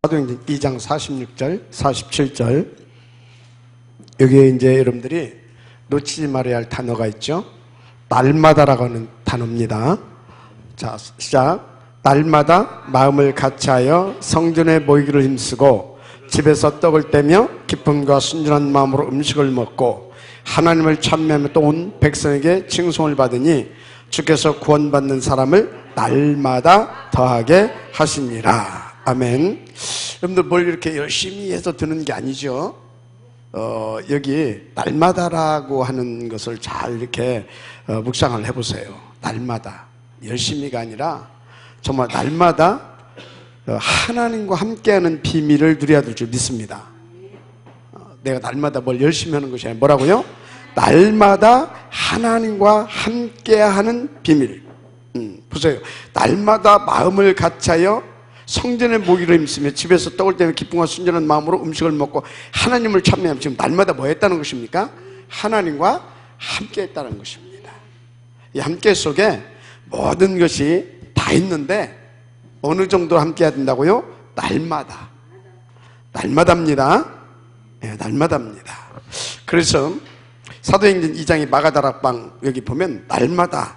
사도행전 2장 46절, 47절. 여기에 이제 여러분들이 놓치지 말아야 할 단어가 있죠. 날마다라고 하는 단어입니다. 자, 시작. 날마다 마음을 같이하여 성전에 모이기를 힘쓰고 집에서 떡을 떼며 기쁨과 순전한 마음으로 음식을 먹고 하나님을 찬미하며 또 온 백성에게 칭송을 받으니 주께서 구원받는 사람을 날마다 더하게 하시니라. 아멘. 여러분들 뭘 이렇게 열심히 해서 드는 게 아니죠. 여기 날마다라고 하는 것을 잘 이렇게 묵상을 해보세요. 날마다. 열심히가 아니라 정말 날마다 하나님과 함께하는 비밀을 누려야 될 줄 믿습니다. 내가 날마다 뭘 열심히 하는 것이 아니라 뭐라고요? 날마다 하나님과 함께하는 비밀. 보세요. 날마다 마음을 같이하여 성전에 모이기를 힘쓰며 집에서 떡을 떼며 기쁨과 순전한 마음으로 음식을 먹고 하나님을 찬미하면 지금 날마다 뭐 했다는 것입니까? 하나님과 함께 했다는 것입니다. 이 함께 속에 모든 것이 다 있는데 어느 정도 함께 해야 된다고요? 날마다. 날마다입니다. 네, 날마다입니다. 그래서 사도행전 2장의 마가다락방 여기 보면 날마다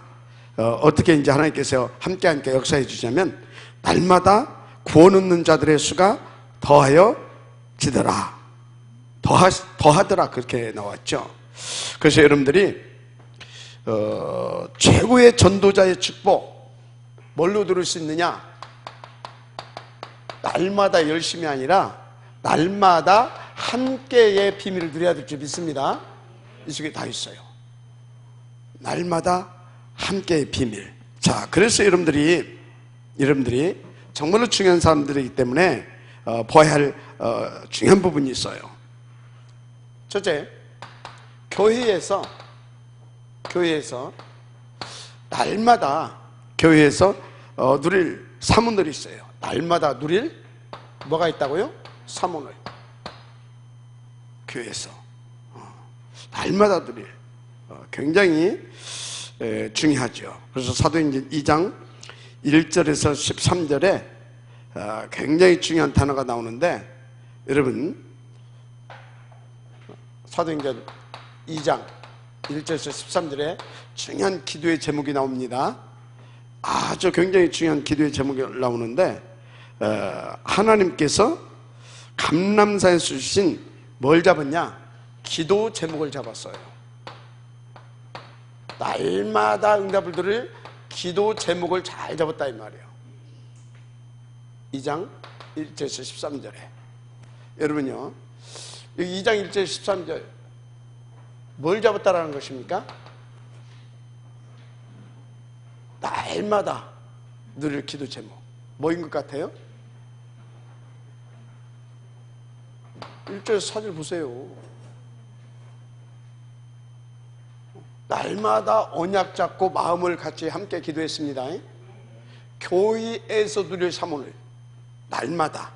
어떻게 이제 하나님께서 함께 역사해 주시냐면 날마다 구원 얻는 자들의 수가 더하여지더라. 더하더라 그렇게 나왔죠. 그래서 여러분들이 최고의 전도자의 축복 뭘로 들을 수 있느냐? 날마다 열심히 아니라 날마다 함께의 비밀을 누려야 될 줄 믿습니다. 이 속에 다 있어요. 날마다 함께의 비밀. 자, 그래서 여러분들이 정말로 중요한 사람들이기 때문에 봐야 할 중요한 부분이 있어요. 첫째, 교회에서 날마다 교회에서 누릴 사문들이 있어요. 날마다 누릴 뭐가 있다고요? 사문을. 교회에서 날마다 누릴 굉장히 중요하죠. 그래서 사도행전 2장 1절에서 13절에 굉장히 중요한 단어가 나오는데 여러분 사도행전 2장 1절에서 13절에 중요한 기도의 제목이 나옵니다. 아주 굉장히 중요한 기도의 제목이 나오는데 하나님께서 감람산에서 주신 뭘 잡았냐? 기도 제목을 잡았어요. 날마다 응답을 들을 기도 제목을 잘 잡았다 이 말이에요. 2장 1절에서 13절에 여러분요 여기 2장 1절 13절 뭘 잡았다라는 것입니까? 날마다 누릴 기도 제목 뭐인 것 같아요? 1절 4절 보세요. 날마다 언약 잡고 마음을 같이 함께 기도했습니다. 교회에서 누릴 사문을 날마다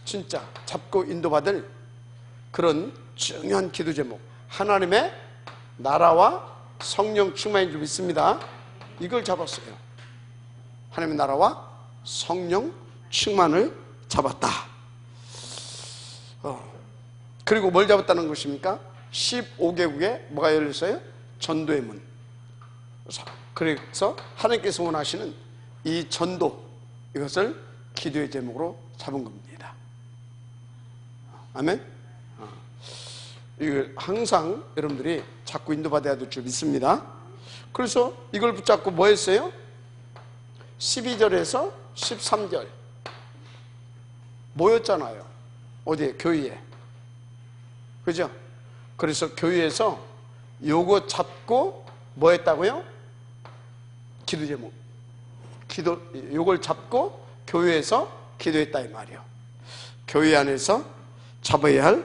진짜 잡고 인도받을 그런 중요한 기도 제목 하나님의 나라와 성령 충만인 줄 믿습니다. 이걸 잡았어요. 하나님의 나라와 성령 충만을 잡았다. 그리고 뭘 잡았다는 것입니까? 15개국에 뭐가 열렸어요? 전도의 문. 그래서 하나님께서 원하시는 이 전도 이것을 기도의 제목으로 잡은 겁니다. 아멘. 이걸 항상 여러분들이 자꾸 인도받아야 될 줄 믿습니다. 그래서 이걸 붙잡고 뭐 했어요? 12절에서 13절 모였잖아요. 어디에? 교회에. 그죠? 그래서 교회에서 요거 잡고 뭐 했다고요? 기도 제목. 요걸 잡고 교회에서 기도했다 이 말이에요. 교회 안에서 잡아야 할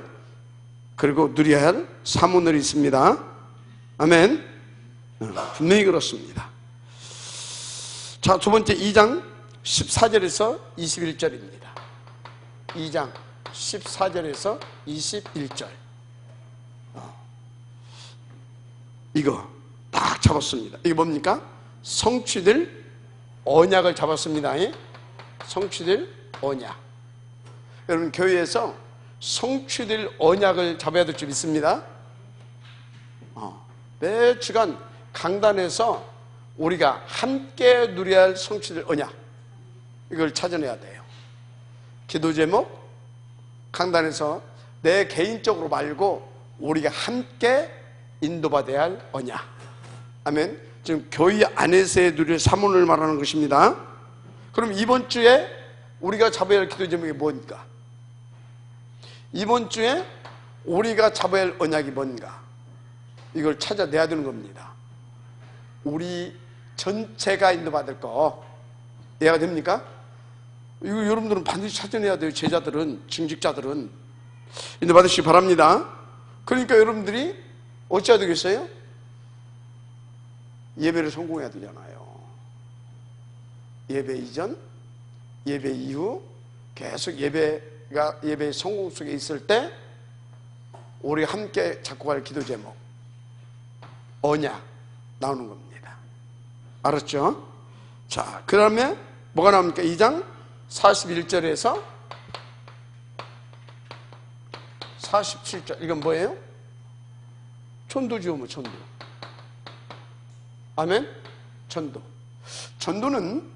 그리고 누려야 할 사문들이 있습니다. 아멘. 분명히 그렇습니다. 자, 두 번째 2장 14절에서 21절입니다. 2장 14절에서 21절 이거 딱 잡았습니다. 이게 뭡니까? 성취될 언약을 잡았습니다. 성취될 언약. 여러분, 교회에서 성취될 언약을 잡아야 될 줄 믿습니다. 매 주간 강단에서 우리가 함께 누려야 할 성취될 언약, 이걸 찾아내야 돼요. 기도 제목, 강단에서 내 개인적으로 말고 우리가 함께 인도받아야 할 언약. 아멘. 지금 교회 안에서의 누릴 사문을 말하는 것입니다. 그럼 이번 주에 우리가 잡아야 할 기도 제목이 뭔가? 이번 주에 우리가 잡아야 할 언약이 뭔가? 이걸 찾아내야 되는 겁니다. 우리 전체가 인도받을 거 이해가 됩니까? 이거 여러분들은 반드시 찾아내야 돼요. 제자들은, 증직자들은 인도받으시기 바랍니다. 그러니까 여러분들이 어찌해야 되겠어요? 예배를 성공해야 되잖아요. 예배 이전, 예배 이후 계속 예배의 성공 속에 있을 때 우리 함께 잡고 갈 기도 제목, 언약 나오는 겁니다. 알았죠? 자, 그 다음에 뭐가 나옵니까? 2장 41절에서 47절. 이건 뭐예요? 전도죠, 뭐, 전도. 아멘? 전도. 전도는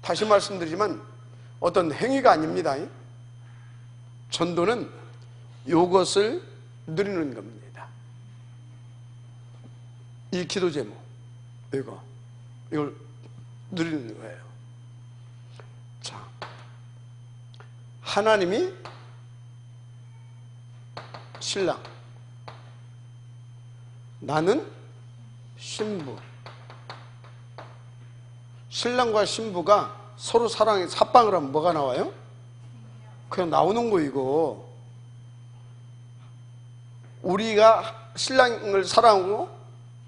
다시 말씀드리지만 어떤 행위가 아닙니다. 전도는 이것을 누리는 겁니다. 이 기도 제목, 이걸 누리는 거예요. 자, 하나님이 신랑, 나는 신부. 신랑과 신부가 서로 사랑해서 합방을 하면 뭐가 나와요? 그냥 나오는 거. 이거 우리가 신랑을 사랑하고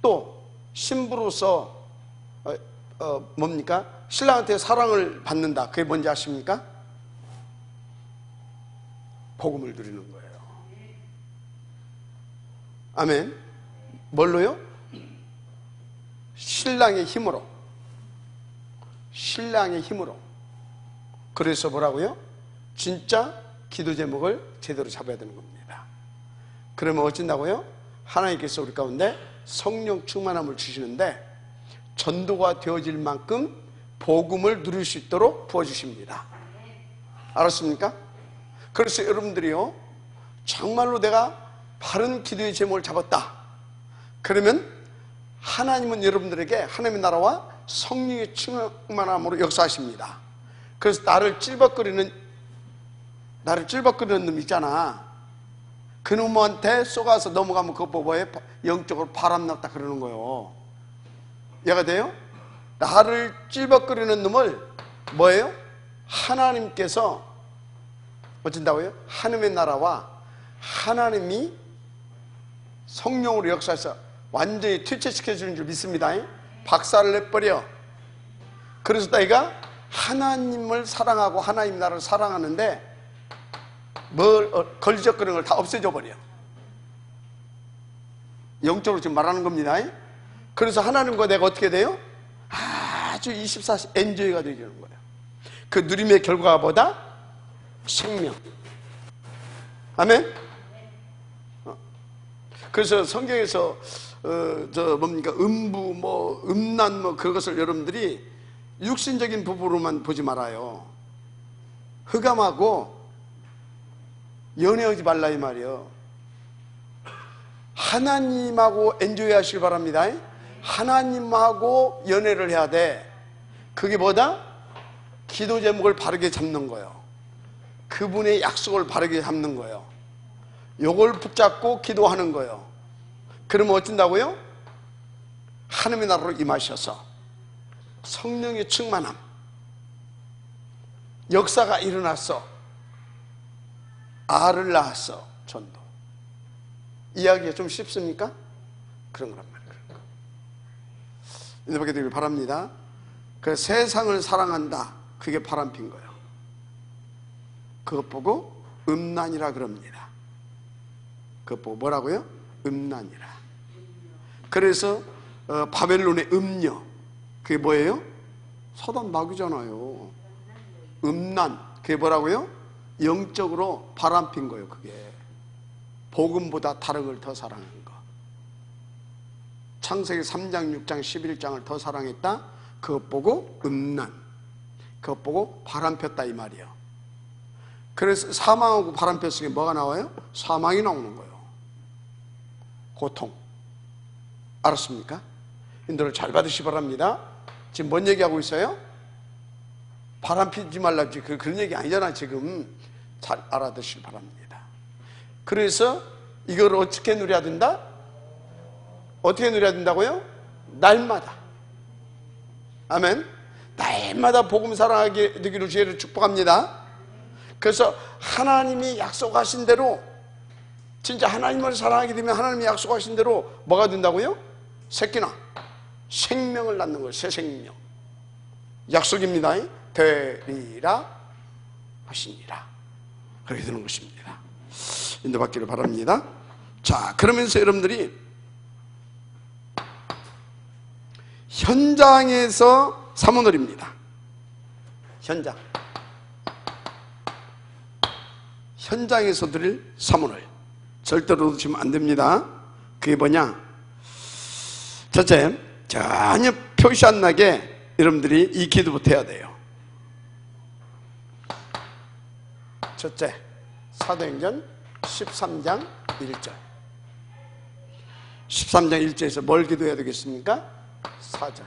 또 신부로서 뭡니까? 신랑한테 사랑을 받는다. 그게 뭔지 아십니까? 복음을 누리는 거예요. 아멘. 뭘로요? 신랑의 힘으로. 신랑의 힘으로. 그래서 뭐라고요? 진짜 기도 제목을 제대로 잡아야 되는 겁니다. 그러면 어쩐다고요? 하나님께서 우리 가운데 성령 충만함을 주시는데 전도가 되어질 만큼 복음을 누릴 수 있도록 부어주십니다. 알았습니까? 그래서 여러분들이요, 정말로 내가 바른 기도의 제목을 잡았다. 그러면 하나님은 여러분들에게 하나님의 나라와 성령의 충만함으로 역사하십니다. 그래서 나를 찔벅거리는 놈 있잖아. 그 놈한테 쏘가서 넘어가면 그거 보고 영적으로 바람났다 그러는 거예요. 이해가 돼요? 나를 찔벅거리는 놈을 뭐예요? 하나님께서 어쩐다고요? 하나님의 나라와 하나님이 성령으로 역사해서 완전히 퇴치시켜주는 줄 믿습니다. 박살을 내버려. 그래서 내가 하나님을 사랑하고 하나님 나라를 사랑하는데 걸리적거리는 걸 다 없애줘 버려. 영적으로 지금 말하는 겁니다. 그래서 하나님과 내가 어떻게 돼요? 아주 24시 엔조이가 되는 거예요. 그 누림의 결과보다 생명. 아멘? 그래서 성경에서 음부, 음란, 그것을 여러분들이 육신적인 부부로만 보지 말아요. 흑암하고 연애하지 말라 이 말이에요. 하나님하고 엔조이 하시길 바랍니다. 하나님하고 연애를 해야 돼. 그게 뭐다? 기도 제목을 바르게 잡는 거예요. 그분의 약속을 바르게 잡는 거예요. 요걸 붙잡고 기도하는 거예요. 그러면 어쩐다고요? 하나님의 나라로 임하셔서 성령의 충만함, 역사가 일어났어. 알을 낳았어. 전도. 이야기가 좀 쉽습니까? 그런 거란 말이에요. 인도받게 되길 바랍니다. 그 세상을 사랑한다. 그게 바람핀 거예요. 그것 보고 음란이라 그럽니다. 그것 보고 뭐라고요? 음란이라. 그래서 바벨론의 음녀, 그게 뭐예요? 사단 마귀잖아요. 음란, 그게 뭐라고요? 영적으로 바람핀 거예요. 그게 복음보다 다른 걸 더 사랑한 거. 창세기 3장 6장 11장을 더 사랑했다. 그것 보고 음란, 그것 보고 바람폈다 이 말이에요. 그래서 사망하고 바람폈으니 뭐가 나와요? 사망이 나오는 거예요. 고통. 알았습니까? 인도를 잘 받으시기 바랍니다. 지금 뭔 얘기하고 있어요? 바람피지 말라. 그런 얘기 아니잖아. 지금 잘 알아두시기 바랍니다. 그래서 이걸 어떻게 누려야 된다? 어떻게 누려야 된다고요? 날마다. 아멘. 날마다 복음 사랑하게 되기를 주의를 축복합니다. 그래서 하나님이 약속하신 대로, 진짜 하나님을 사랑하게 되면 하나님이 약속하신 대로 뭐가 된다고요? 새끼나 생명을 낳는 거예요. 새 생명. 약속입니다. 되리라 하시니라. 그렇게 되는 것입니다. 인도받기를 바랍니다. 자, 그러면서 여러분들이 현장에서 사모놀입니다. 현장에서 드릴 사모놀 절대로 놓치면 안 됩니다. 그게 뭐냐? 첫째, 전혀 표시 안 나게 여러분들이 이 기도부터 해야 돼요. 첫째, 사도행전 13장 1절. 13장 1절에서 뭘 기도해야 되겠습니까? 4절.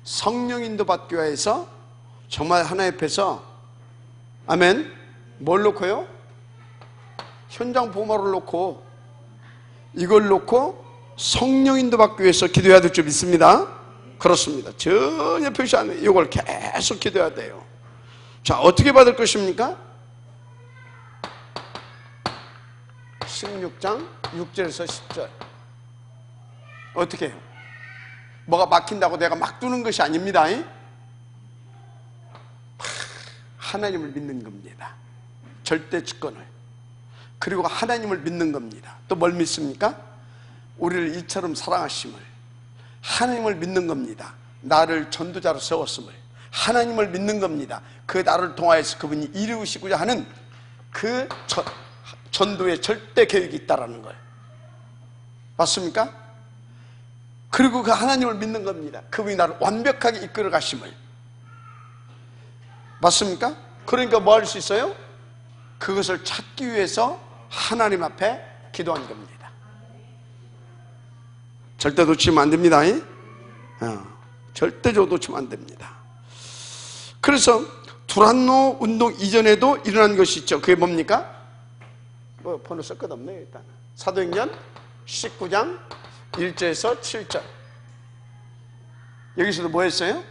성령 인도 받기 위해서 정말 하나님 앞에서, 아멘, 뭘 놓고요? 현장 보마를 놓고, 이걸 놓고 성령 인도 받기 위해서 기도해야 될 줄 믿습니다. 그렇습니다. 전혀 표시 안 해요. 이걸 계속 기도해야 돼요. 자, 어떻게 받을 것입니까? 16장 6절에서 10절. 어떻게 해요? 뭐가 막힌다고 내가 막 두는 것이 아닙니다. 하나님을 믿는 겁니다. 절대 주권을. 그리고 하나님을 믿는 겁니다. 또 뭘 믿습니까? 우리를 이처럼 사랑하심을. 하나님을 믿는 겁니다. 나를 전도자로 세웠음을. 하나님을 믿는 겁니다. 그 나를 통하여서 그분이 이루시고자 하는 그 전도의 절대 계획이 있다라는 걸. 맞습니까? 그리고 그 하나님을 믿는 겁니다. 그분이 나를 완벽하게 이끌어 가심을. 맞습니까? 그러니까 뭐 할 수 있어요? 그것을 찾기 위해서 하나님 앞에 기도한 겁니다. 절대 놓치면 안 됩니다. 절대적으로 놓치면 안 됩니다. 그래서 두란노 운동 이전에도 일어난 것이 있죠. 그게 뭡니까? 뭐 번호 쓸 것 없네요. 일단 사도행전 19장 1절에서 7절. 여기서도 뭐 했어요?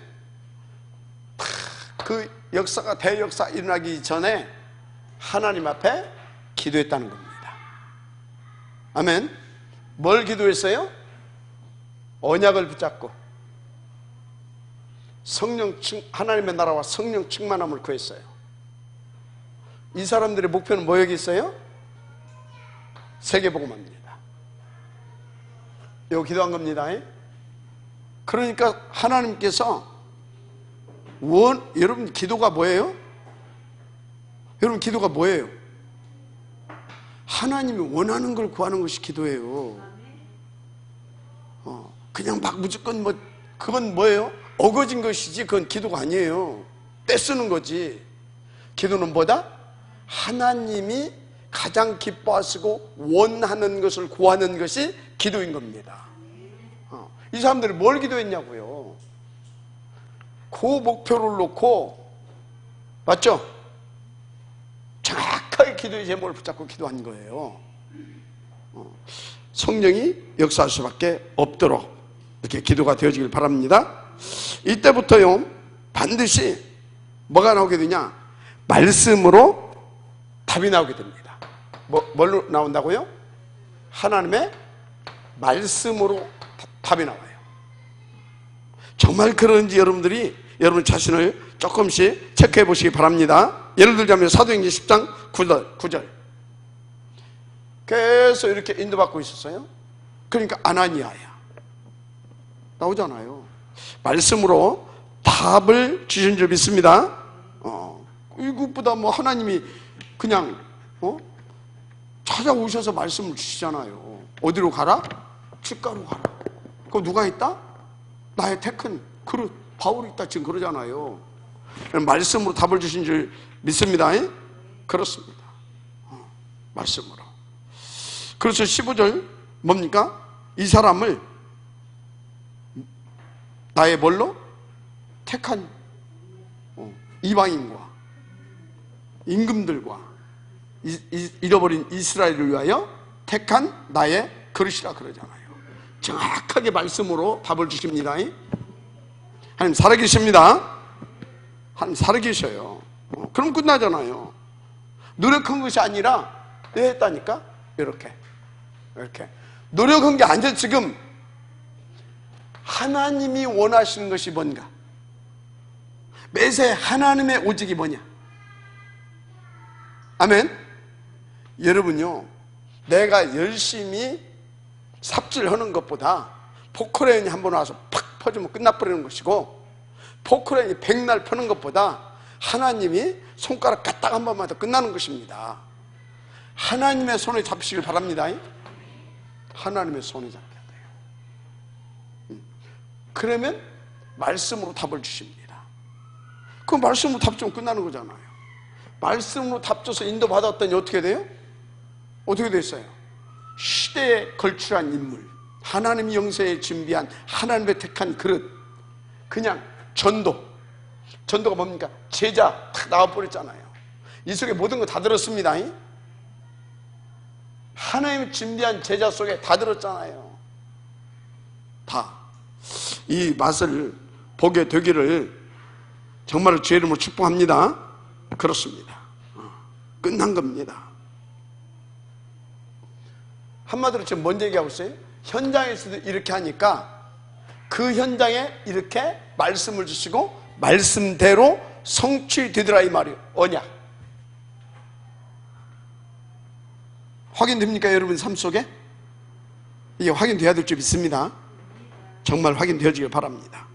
그 역사가 대역사 일어나기 전에 하나님 앞에 기도했다는 겁니다. 아멘. 뭘 기도했어요? 언약을 붙잡고 하나님의 나라와 성령 충만함을 구했어요. 이 사람들의 목표는 뭐였겠어요? 세계복음화입니다. 이거 기도한 겁니다. 그러니까 하나님께서 여러분 기도가 뭐예요? 여러분 기도가 뭐예요? 하나님이 원하는 걸 구하는 것이 기도예요. 그냥 막 무조건 그건 뭐예요? 어거진 것이지 그건 기도가 아니에요. 떼쓰는 거지. 기도는 뭐다? 하나님이 가장 기뻐하시고 원하는 것을 구하는 것이 기도인 겁니다. 이 사람들이 뭘 기도했냐고요? 그 목표를 놓고, 맞죠? 정확하게 기도의 제목을 붙잡고 기도한 거예요. 성령이 역사할 수밖에 없도록 이렇게 기도가 되어지길 바랍니다. 이때부터요 반드시 뭐가 나오게 되냐? 말씀으로 답이 나오게 됩니다. 뭘로 나온다고요? 하나님의 말씀으로 답이 나와요. 정말 그런지 여러분들이 여러분 자신을 조금씩 체크해 보시기 바랍니다. 예를 들자면 사도행전 10장 9절 계속 이렇게 인도받고 있었어요. 그러니까 아나니아야 나오잖아요. 말씀으로 답을 주신 줄 믿습니다. 이것보다 뭐 하나님이 그냥 찾아오셔서 말씀을 주시잖아요. 어디로 가라? 칠가로 가라. 그거 누가 있다? 나의 택한 그릇 바울이 있다 지금 그러잖아요. 말씀으로 답을 주신 줄 믿습니다. 그렇습니다. 말씀으로. 그래서 15절 뭡니까? 이 사람을 나의 뭘로? 택한 이방인과 임금들과 잃어버린 이스라엘을 위하여 택한 나의 그릇이라 그러잖아요. 정확하게 말씀으로 답을 주십니다. 하나님 살아계십니다. 하나님 살아계셔요. 그럼 끝나잖아요. 노력한 것이 아니라 왜 했다니까? 이렇게 노력한 게 아니라 지금 하나님이 원하시는 것이 뭔가, 매세 하나님의 오직이 뭐냐. 아멘. 여러분요, 내가 열심히 삽질하는 것보다 포크레인이 한번 와서 팍 퍼주면 끝나버리는 것이고, 포크레인이 백날 펴는 것보다 하나님이 손가락 까딱 한 번만 더 끝나는 것입니다. 하나님의 손에 잡히시길 바랍니다. 하나님의 손에 잡혀야 돼요. 그러면 말씀으로 답을 주십니다. 그 말씀으로 답 주면 끝나는 거잖아요. 말씀으로 답 줘서 인도받았더니 어떻게 돼요? 어떻게 됐어요? 시대에 걸출한 인물, 하나님 영세에 준비한 하나님의 택한 그릇, 그냥 전도가 뭡니까? 제자 탁 나와버렸잖아요. 이 속에 모든 거 다 들었습니다. 하나님 준비한 제자 속에 다 들었잖아요. 다. 이 맛을 보게 되기를 정말로 주의 이름으로 축복합니다. 그렇습니다. 끝난 겁니다. 한마디로 지금 뭔 얘기하고 있어요? 현장에서도 이렇게 하니까 그 현장에 이렇게 말씀을 주시고 말씀대로 성취되더라 이 말이에요. 언약. 확인됩니까 여러분 삶 속에? 이게 확인돼야 될 줄 믿습니다. 정말 확인되어지길 바랍니다.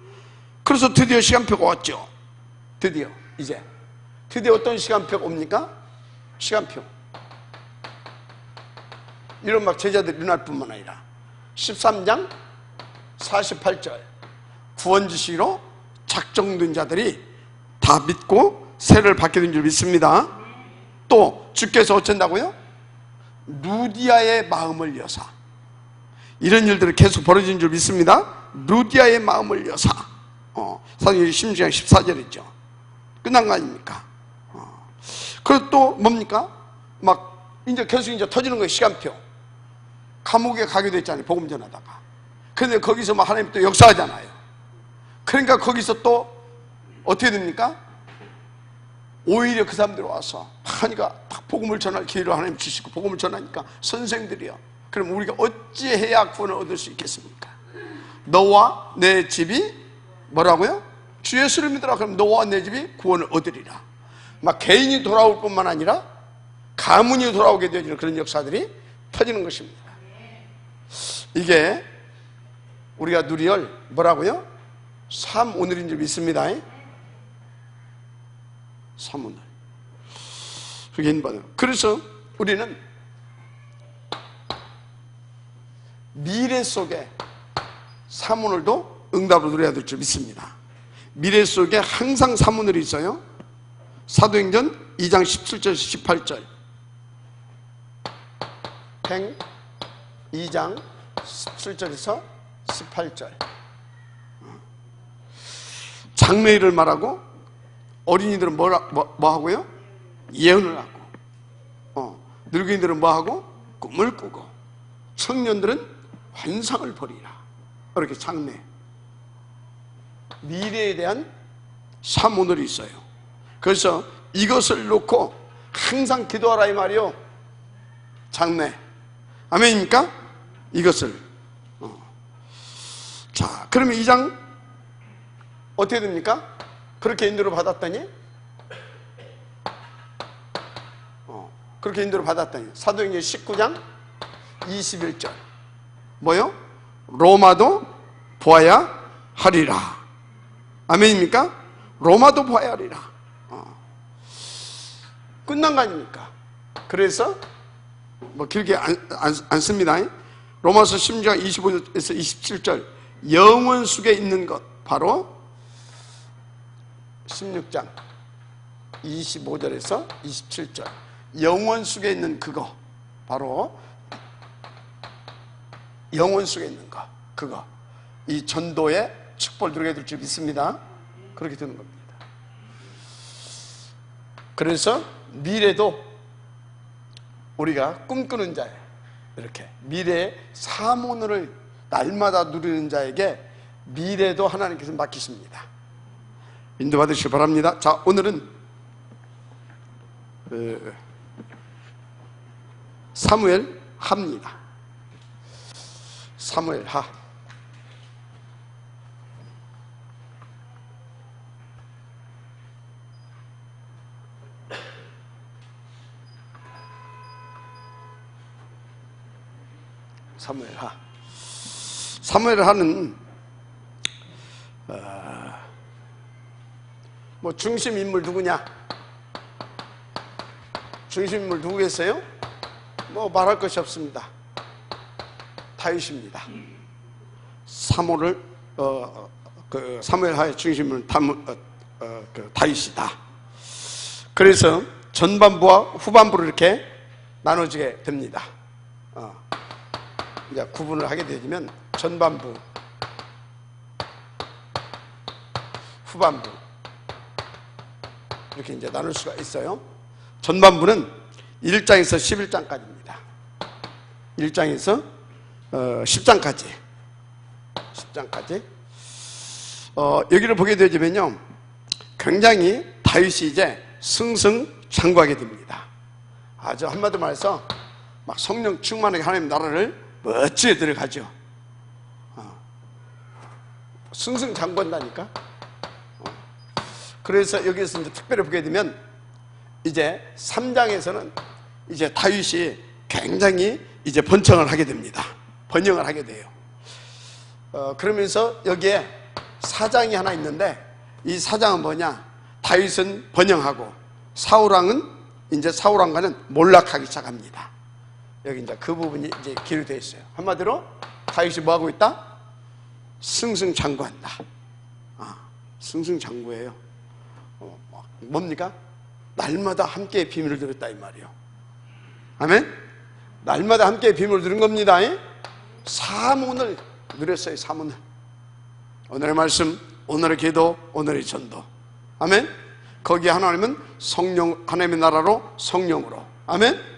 그래서 드디어 시간표가 왔죠. 드디어 어떤 시간표가 옵니까? 시간표. 이런 막 제자들이 일어날 뿐만 아니라 13장 48절 구원지시로 작정된 자들이 다 믿고 세를 받게 된 줄 믿습니다. 또 주께서 어쩐다고요? 루디아의 마음을 여사, 이런 일들이 계속 벌어진 줄 믿습니다. 루디아의 마음을 여사. 사도행전 16장 14절이죠. 끝난 거 아닙니까? 그리고 또 뭡니까? 막 이제 계속 이제 터지는 거예요. 시간표. 감옥에 가게 됐잖아요. 복음 전하다가. 그런데 거기서 막 하나님 또 역사하잖아요. 그러니까 거기서 또 어떻게 됩니까? 오히려 그 사람들이 와서 하니까 딱 복음을 전할 기회를 하나님 주시고 복음을 전하니까 선생들이요. 그럼 우리가 어찌해야 구원을 얻을 수 있겠습니까? 너와 내 집이 뭐라고요? 주 예수를 믿으라. 그럼 너와 내 집이 구원을 얻으리라. 막 개인이 돌아올 뿐만 아니라 가문이 돌아오게 되는 그런 역사들이 터지는 것입니다. 이게 우리가 누리할 뭐라고요? 삼오늘인 줄 믿습니다. 삼오늘. 그래서 우리는 미래 속에 삼오늘도 응답을 누려야 될 줄 믿습니다. 미래 속에 항상 삼오늘이 있어요. 사도행전 2장 17절 18절, 행 2장 17절에서 18절. 장래일을 말하고 어린이들은 뭐 하고요? 예언을 하고, 늙은이들은 뭐 하고? 꿈을 꾸고, 청년들은 환상을 벌이라. 이렇게 장래, 미래에 대한 삼오늘이 있어요. 그래서 이것을 놓고 항상 기도하라 이 말이요. 장래. 아멘입니까? 이것을. 자, 그러면 이 장 어떻게 됩니까? 그렇게 인도를 받았더니 그렇게 인도를 받았더니 사도행전 19장 21절 뭐요? 로마도 보아야 하리라. 아멘입니까? 로마도 보아야 하리라. 끝난 거 아닙니까? 그래서 뭐 길게 안 씁니다. 로마서 16장 25에서 27절 영원 속에 있는 것, 바로 16장 25절에서 27절 영원 속에 있는 그거, 바로 영원 속에 있는 거, 그거, 이 전도의 축복을 누리게 될 줄 믿습니다. 그렇게 되는 겁니다. 그래서 미래도 우리가 꿈꾸는 자에, 이렇게 미래의 사모를 날마다 누리는 자에게 미래도 하나님께서 맡기십니다. 인도받으시기 바랍니다. 자, 오늘은 사무엘 하입니다. 사무엘 하. 사무엘 하. 사무엘 하는 뭐 중심 인물 누구냐? 중심 인물 누구겠어요? 뭐 말할 것이 없습니다. 다윗입니다. 사무엘 하의 중심 인물은 다윗이다. 그래서 전반부와 후반부를 이렇게 나눠지게 됩니다. 이제 구분을 하게 되면 전반부, 후반부 이렇게 이제 나눌 수가 있어요. 전반부는 1장에서 11장까지입니다. 1장에서 10장까지. 10장까지. 여기를 보게 되면요, 굉장히 다윗이 이제 승승장구하게 됩니다. 아주 한마디로 말해서 막 성령 충만하게 하나님 나라를 멋지게 들어가죠. 승승장구한다니까. 그래서 여기서 이제 특별히 보게 되면 이제 3장에서는 이제 다윗이 굉장히 이제 번창을 하게 됩니다. 번영을 하게 돼요. 그러면서 여기에 4장이 하나 있는데, 이 4장은 뭐냐? 다윗은 번영하고 사울왕과는 몰락하기 시작합니다. 여기 이제 그 부분이 이제 기록되어 있어요. 한마디로 다윗이 뭐 하고 있다? 승승장구한다. 승승장구예요. 뭡니까? 날마다 함께 비밀을 들었다 이 말이에요. 아멘? 날마다 함께 비밀을 들은 겁니다. 사문을 누렸어요. 사문을. 오늘의 말씀, 오늘의 기도, 오늘의 전도. 아멘? 거기에 하나님은 성령, 하나님의 나라로 성령으로. 아멘?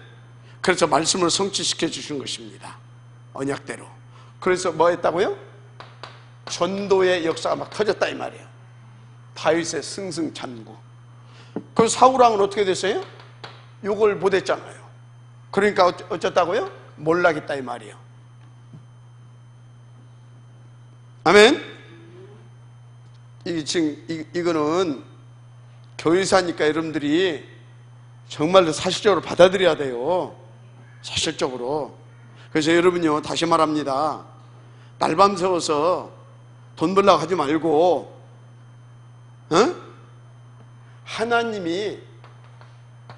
그래서 말씀을 성취시켜 주신 것입니다. 언약대로. 그래서 뭐 했다고요? 전도의 역사가 막 터졌다 이 말이에요. 다윗의 승승장구. 그 사울왕은 어떻게 됐어요? 요걸 못했잖아요. 그러니까 어쩌다고요? 몰락했다 이 말이에요. 아멘? 이거는 교회사니까 여러분들이 정말로 사실적으로 받아들여야 돼요. 사실적으로. 그래서 여러분요, 다시 말합니다. 날밤 새워서 돈 벌려고 하지 말고, 하나님이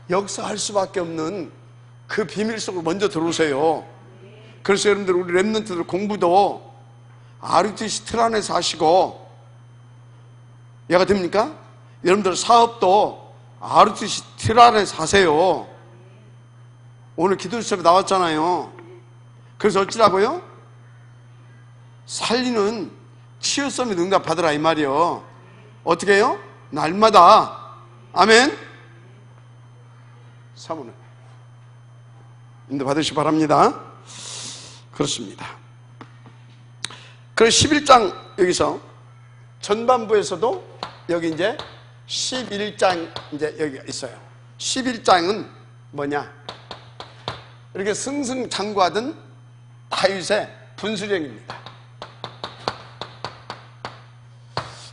역사할 수밖에 없는 그 비밀 속으로 먼저 들어오세요. 그래서 여러분들, 우리 랩런트들 공부도 RUTC 틀 안에서 하시고, 이해가 됩니까? 여러분들 사업도 RUTC 틀 안에서 하세요. 오늘 기도 수업에 나왔잖아요. 그래서 어찌라고요? 살리는 치유성의 응답 받으라 이 말이요. 어떻게 해요? 날마다. 아멘. 사모는 인도 받으시기 바랍니다. 그렇습니다. 그래서 11장 여기서 전반부에서도 여기 이제 11장 이제 여기가 있어요. 11장은 뭐냐? 이렇게 승승장구하던 다윗의 분수령입니다.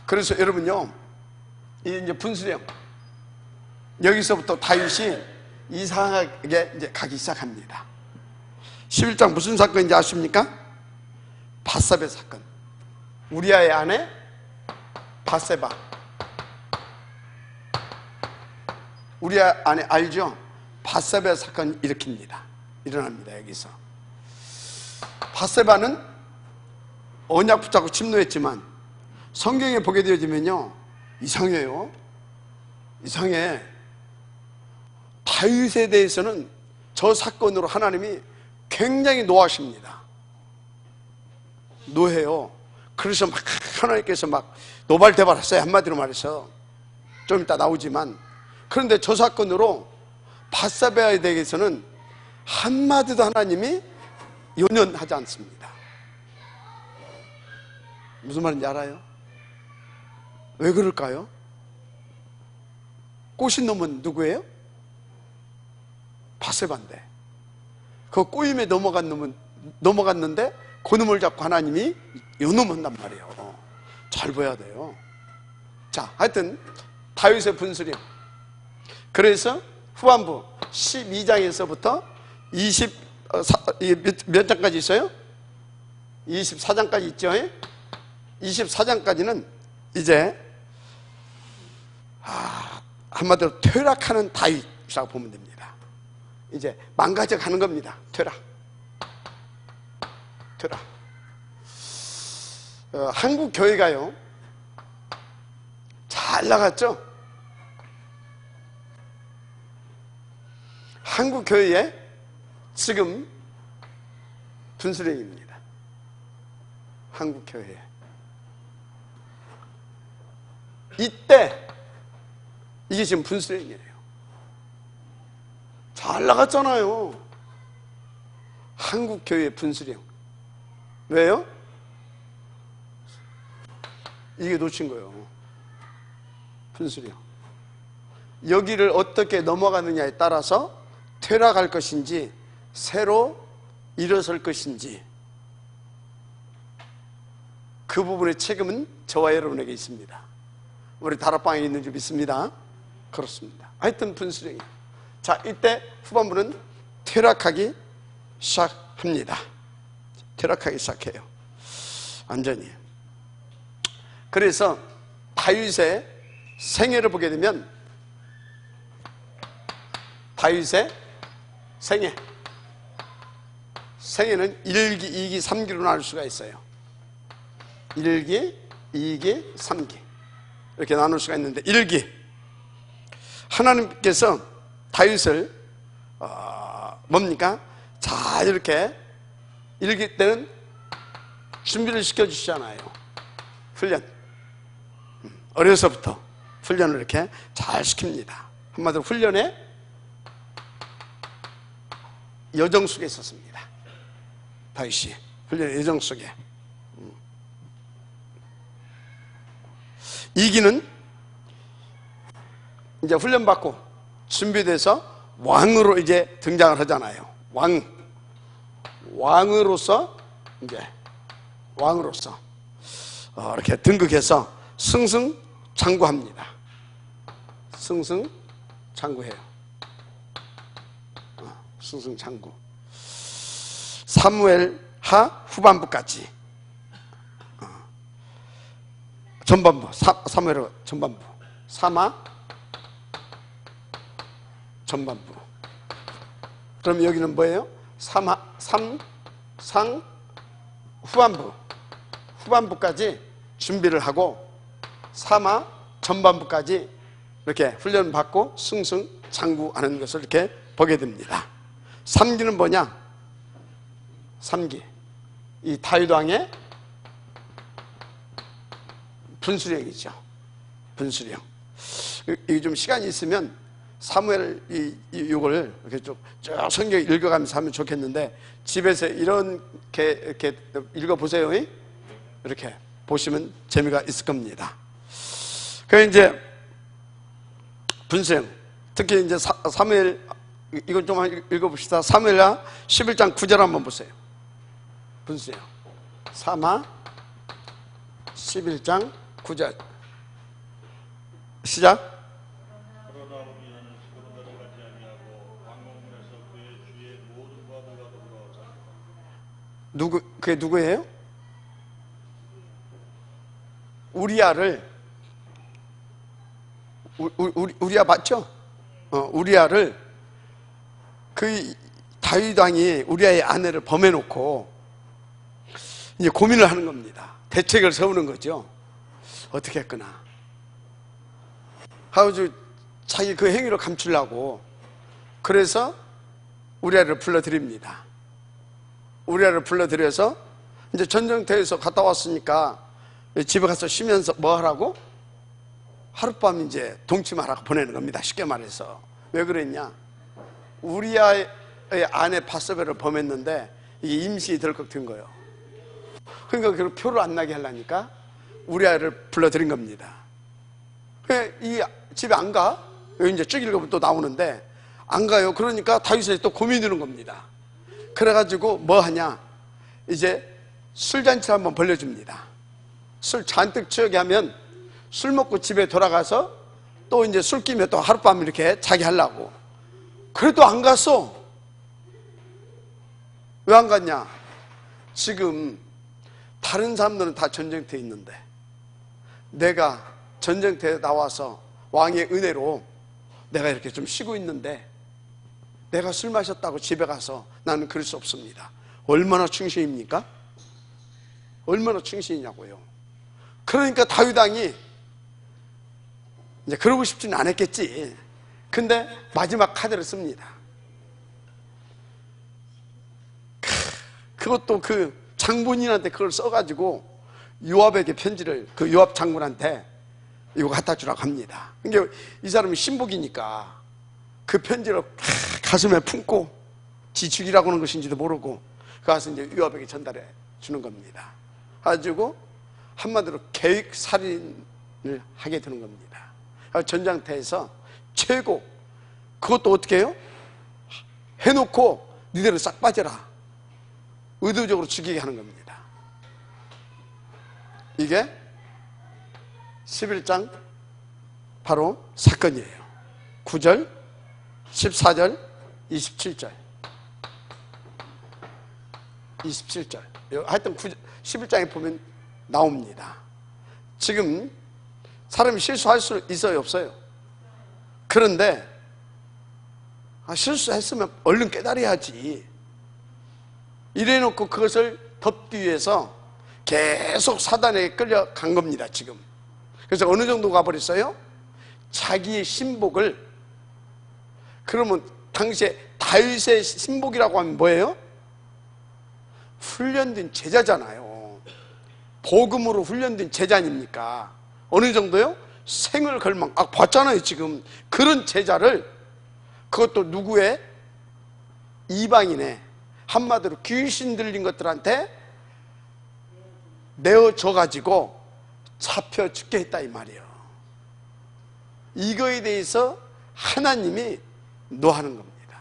그래서 여러분요, 이 이제 분수령, 여기서부터 다윗이 이상하게 이제 가기 시작합니다. 11장 무슨 사건인지 아십니까? 밧세바 사건. 우리아의 아내 밧세바. 우리 안에 알죠? 밧세바 사건 일어납니다. 여기서 밧세바는 언약 붙잡고 침노했지만 성경에 보게 되어지면요, 이상해요. 이상해. 다윗에 대해서는 저 사건으로 하나님이 굉장히 노하십니다. 노해요. 그래서 막 하나님께서 막 노발대발했어요. 한마디로 말해서. 좀 이따 나오지만, 그런데 저 사건으로 밧세바에 대해서는 한마디도 하나님이 연연하지 않습니다. 무슨 말인지 알아요? 왜 그럴까요? 꼬신 놈은 누구예요? 밧세바인데, 그 꼬임에 넘어갔는데 그 놈을 잡고 하나님이 연놈한단 말이에요. 잘 봐야 돼요. 자, 하여튼 다윗의 분수령. 그래서 후반부 12장에서부터 몇 장까지 있어요? 24장까지 있죠. 24장까지는 이제 한마디로 퇴락하는 다윗이라고 보면 됩니다. 이제 망가져 가는 겁니다. 퇴락. 한국 교회가요, 잘 나갔죠? 한국 교회에 지금 분수령입니다. 한국 교회에. 이때 이게 지금 분수령이에요. 잘 나갔잖아요. 한국 교회 분수령. 왜요? 이게 놓친 거예요. 분수령. 여기를 어떻게 넘어가느냐에 따라서 퇴락할 것인지 새로 일어설 것인지, 그 부분의 책임은 저와 여러분에게 있습니다. 우리 다락방에 있는 줄 믿습니다. 그렇습니다. 하여튼 분수령이에요. 자, 이때 후반부는 퇴락하기 시작합니다. 퇴락하기 시작해요. 완전히. 그래서 다윗의 생애를 보게 되면, 다윗의 생애는 1기, 2기, 3기로 나눌 수가 있어요. 1기, 2기, 3기 이렇게 나눌 수가 있는데, 1기, 하나님께서 다윗을 뭡니까? 자, 이렇게 1기 때는 준비를 시켜주시잖아요. 훈련. 어려서부터 훈련을 이렇게 잘 시킵니다. 한마디로 훈련에 여정 속에 있었습니다. 다윗이 훈련의 여정 속에. 이기는 이제 훈련받고 준비돼서 왕으로 이제 등장을 하잖아요. 왕으로서 이제 왕으로서 이렇게 등극해서 승승장구합니다. 승승장구해요. 승승장구. 사무엘하 후반부까지, 전반부, 사무엘 전반부, 사마 전반부. 그럼 여기는 뭐예요? 삼상 후반부까지 준비를 하고, 사마 전반부까지 이렇게 훈련받고 승승장구하는 것을 이렇게 보게 됩니다. 3기는 뭐냐? 3기, 이 다윗 왕의 분수령이죠. 분수령. 이게 좀 시간이 있으면 사무엘 이걸 이렇게 쭉 성경 읽어가면서 하면 좋겠는데, 집에서 이렇게 읽어보세요. 이렇게 보시면 재미가 있을 겁니다. 그 이제 분수령, 특히 이제 사무엘, 이건 좀 읽어봅시다. 사무엘하 11장 9절 한번 보세요. 분수령. 사마 11장 9절 시작. 그게 누구예요? 우리아를, 우리아 맞죠? 우리아를 그 다윗 왕이 우리아의 아내를 범해놓고 이제 고민을 하는 겁니다. 대책을 세우는 거죠. 어떻게 했거나. 아주 자기 그 행위를 감추려고 그래서 우리아를 불러드립니다. 우리아를 불러들여서 이제 전쟁터에서 갔다 왔으니까 집에 가서 쉬면서 뭐 하라고? 하룻밤 이제 동침하라고 보내는 겁니다. 쉽게 말해서. 왜 그랬냐? 우리아의 아내 바세바를 범했는데 이게 임신이 덜컥 든 거예요. 그러니까 그 표를 안 나게 하려니까 우리아를 불러들인 겁니다. 이 집에 안 가? 여기 이제 쭉 읽어보면 또 나오는데 안 가요. 그러니까 다윗이 또 고민이 드는 겁니다. 그래가지고 뭐 하냐? 이제 술잔치를 한번 벌려줍니다. 술 잔뜩 취하게 하면 술 먹고 집에 돌아가서 또 이제 술 끼면 또 하룻밤 이렇게 자기 하려고. 그래도 안 갔어. 왜 안 갔냐? 지금 다른 사람들은 다 전쟁터에 있는데 내가 전쟁터에 나와서 왕의 은혜로 내가 이렇게 좀 쉬고 있는데 내가 술 마셨다고 집에 가서 나는 그럴 수 없습니다. 얼마나 충신입니까? 얼마나 충신이냐고요. 그러니까 다윗 왕이 이제 그러고 싶지는 않았겠지. 근데 마지막 카드를 씁니다. 그것도 그 장본인한테 그걸 써가지고 요압에게 편지를 그 요압 장군한테 이거 갖다 주라고 합니다. 그러니까 이 사람이 신복이니까 그 편지를 가슴에 품고 지 죽이라고 하는 것인지도 모르고 가서 이제 요압에게 전달해 주는 겁니다. 가지고 한마디로 계획살인을 하게 되는 겁니다. 전장터에서 최고 그것도 어떻게 해요? 해놓고 니들은 싹 빠져라. 의도적으로 죽이게 하는 겁니다. 이게 11장 바로 사건이에요. 9절, 14절, 27절 27절 하여튼 11장에 보면 나옵니다. 지금 사람이 실수할 수 있어요 없어요? 그런데 실수했으면 얼른 깨달아야지. 이래놓고 그것을 덮기 위해서 계속 사단에게 끌려간 겁니다. 지금. 그래서 어느 정도 가버렸어요? 자기의 신복을. 그러면 당시에 다윗의 신복이라고 하면 뭐예요? 훈련된 제자잖아요. 복음으로 훈련된 제자 아닙니까? 어느 정도요? 생을 걸망. 봤잖아요 지금. 그런 제자를 그것도 누구의? 이방인의 한마디로 귀신 들린 것들한테 내어줘가지고 잡혀 죽게 했다 이 말이에요. 이거에 대해서 하나님이 노하는 겁니다.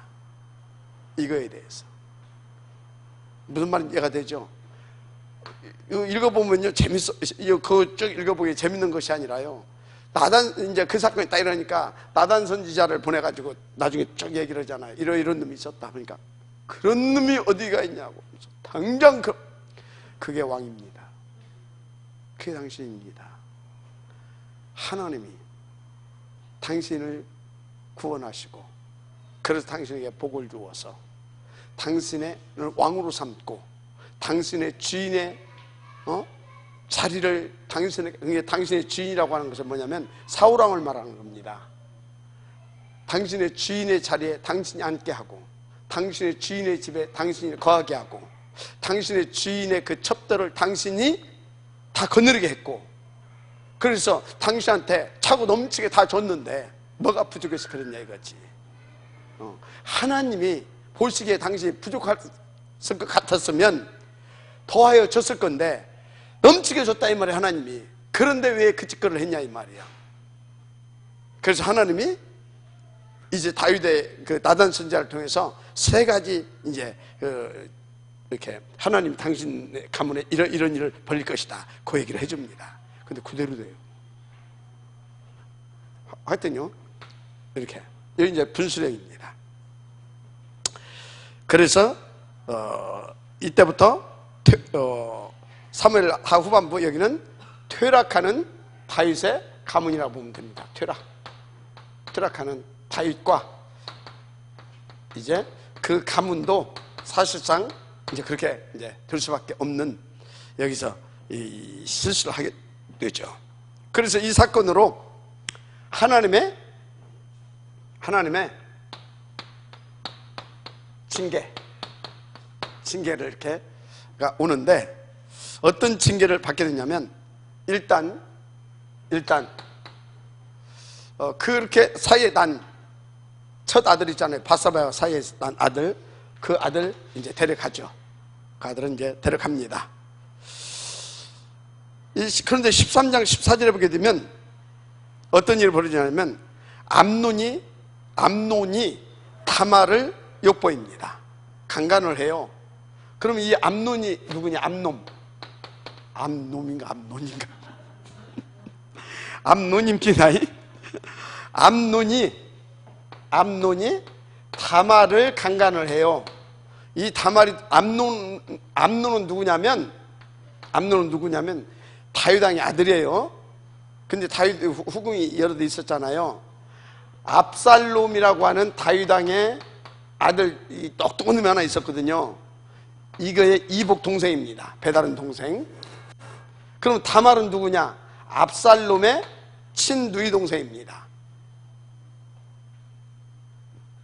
이거에 대해서. 무슨 말인지 이해가 되죠? 이거 읽어보면요 재밌어. 그거 쭉 읽어보기 재밌는 것이 아니라요. 나단 이제 그 사건이 딱 이러니까 나단 선지자를 보내가지고 나중에 쭉 얘기를 하잖아요. 이런 놈이 있었다. 그러니까 그런 놈이 어디가 있냐고. 당장 그게 왕입니다. 그게 당신입니다. 하나님이 당신을 구원하시고 그래서 당신에게 복을 주어서 당신의 왕으로 삼고 당신의 주인의 자리를 당신의 주인이라고 하는 것은 뭐냐면 사울왕을 말하는 겁니다. 당신의 주인의 자리에 당신이 앉게 하고 당신의 주인의 집에 당신이 거하게 하고 당신의 주인의 그 첩들을 당신이 다 거느리게 했고 그래서 당신한테 차고 넘치게 다 줬는데 뭐가 부족해서 그랬냐 이거지. 하나님이 보시기에 당신이 부족할 것 같았으면 더하여 줬을 건데 넘치게 줬다 이 말이야 하나님이. 그런데 왜 그 짓거리를 했냐 이 말이야. 그래서 하나님이 이제 다윗의 그 나단 선지자를 통해서 세 가지 이제 이렇게 하나님 당신 가문에 이런 일을 벌릴 것이다 그 얘기를 해줍니다. 근데 그대로 돼요. 하여튼요 이렇게 여기 이제 분수령입니다. 그래서 이때부터 사무엘 후반부 여기는 퇴락하는 다윗의 가문이라고 보면 됩니다. 퇴락하는 다윗과 이제 그 가문도 사실상 이제 그렇게 이제 될 수밖에 없는 여기서 이 실수를 하게 되죠. 그래서 이 사건으로 하나님의 징계를 이렇게 오는데, 어떤 징계를 받게 되냐면, 일단 그렇게 사이에 난 첫 아들 있잖아요. 바사바와 사이에 난 아들, 그 아들 이제 데려가죠. 그 아들은 이제 데려갑니다. 그런데 13장 14절에 보게 되면 어떤 일이 벌어지냐면, 암논이 다말을 욕보입니다. 강간을 해요. 그럼 이 암논이 누구냐? 암놈인가? 암논입니다. 암논이 다말을 강간을 해요. 이 다말이 암논은 누구냐면 다윗 왕의 아들이에요. 근데 다윗 후궁이 여러 대 있었잖아요. 압살롬이라고 하는 다윗 왕의 아들, 이 똑똑한 놈이 하나 있었거든요. 이거의 이복 동생입니다. 배다른 동생. 그럼 다말은 누구냐? 압살롬의 친누이 동생입니다.